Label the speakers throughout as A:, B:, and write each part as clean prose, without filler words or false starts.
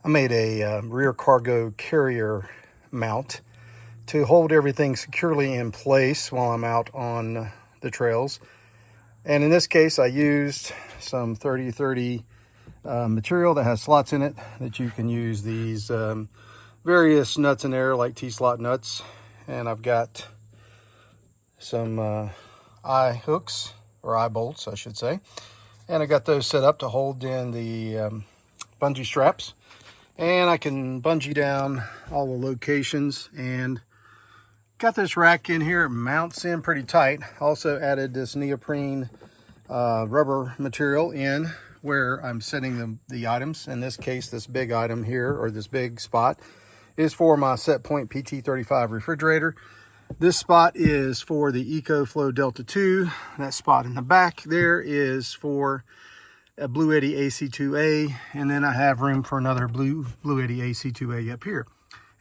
A: I made a rear cargo carrier mount to hold everything securely in place while I'm out on the trails. And in this case, I used some 30-30 material that has slots in it that you can use these various nuts in there, like T-slot nuts. And I've got some eye hooks, or eye bolts, I should say. And I got those set up to hold in the bungee straps. And I can bungee down all the locations, and got this rack in here. It mounts in pretty tight. Also added this neoprene rubber material in where I'm setting the items. In this case, this big item here, or this big spot, is for my set point PT35 refrigerator. This spot is for the EcoFlow Delta 2. That spot in the back there is for a Blue Eddy AC2A, and then I have room for another Blue Eddy AC2A up here.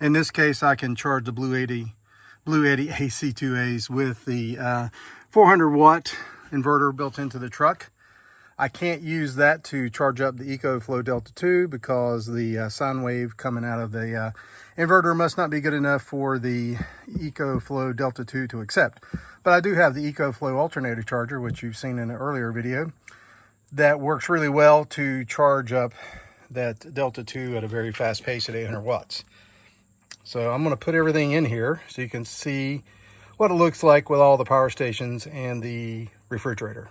A: In this case, I can charge the Blue Eddy AC2As with the 400 watt inverter built into the truck. I can't use that to charge up the EcoFlow Delta 2 because the sine wave coming out of the inverter must not be good enough for the EcoFlow Delta 2 to accept. But I do have the EcoFlow alternator charger, which you've seen in an earlier video, that works really well to charge up that Delta 2 at a very fast pace at 800 watts. So I'm going to put everything in here so you can see what it looks like with all the power stations and the refrigerator.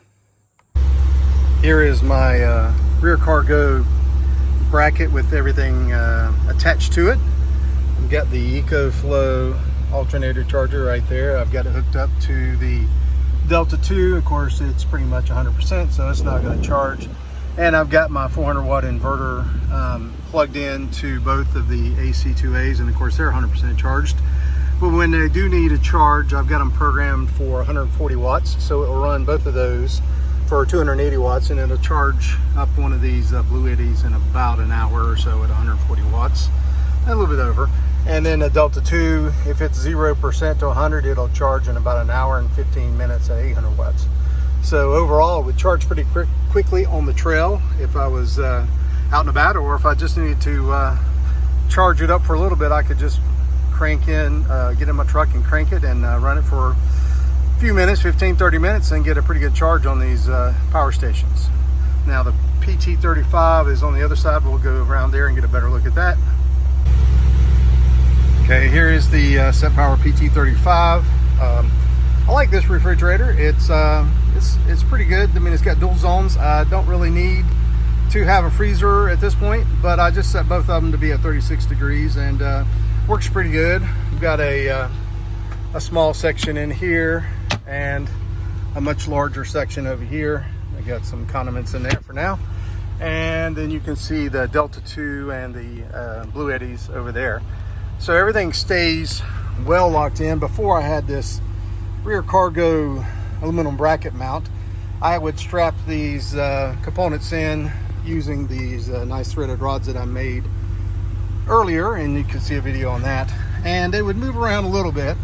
A: Here is my rear cargo bracket with everything attached to it. I've got the EcoFlow alternator charger right there. I've got it hooked up to the Delta 2. Of course, it's pretty much 100%, so it's not going to charge. And I've got my 400 watt inverter plugged in to both of the AC2As, and of course they're 100% charged. But when they do need a charge, I've got them programmed for 140 watts, so it will run both of those for 280 watts, and it'll charge up one of these Blue Eddies in about an hour or so at 140 watts, a little bit over. And then the Delta 2, if it's 0% to 100, it'll charge in about an hour and 15 minutes at 800 watts. So overall, it would charge pretty quickly on the trail if I was out and about, or if I just needed to charge it up for a little bit, I could just crank in, get in my truck and crank it and run it for a few minutes, 15-30 minutes, and get a pretty good charge on these power stations. Now the PT35 is on the other side. We'll go around there and get a better look at that. Okay, here is the Set Power PT35. I like this refrigerator. It's pretty good. I mean, it's got dual zones. I don't really need to have a freezer at this point, but I just set both of them to be at 36 degrees, and works pretty good. We've got a small section in here and a much larger section over here. I got some condiments in there for now. And then you can see the Delta 2 and the Blue Eddies over there. So everything stays well locked in. Before I had this rear cargo aluminum bracket mount, I would strap these components in using these nice threaded rods that I made earlier, and you can see a video on that, and they would move around a little bit.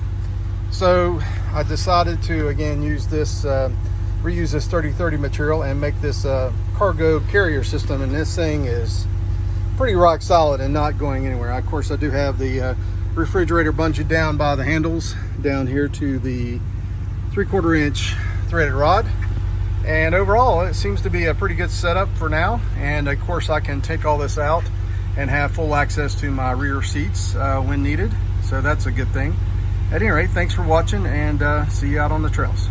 A: So I decided to again use this reuse this 30-30 material and make this cargo carrier system, and this thing is pretty rock solid and not going anywhere. Of course, I do have the refrigerator bungeed down by the handles down here to the 3/4 inch threaded rod, and overall it seems to be a pretty good setup for now. And of course I can take all this out and have full access to my rear seats when needed, so that's a good thing. At any rate, thanks for watching, and see you out on the trails.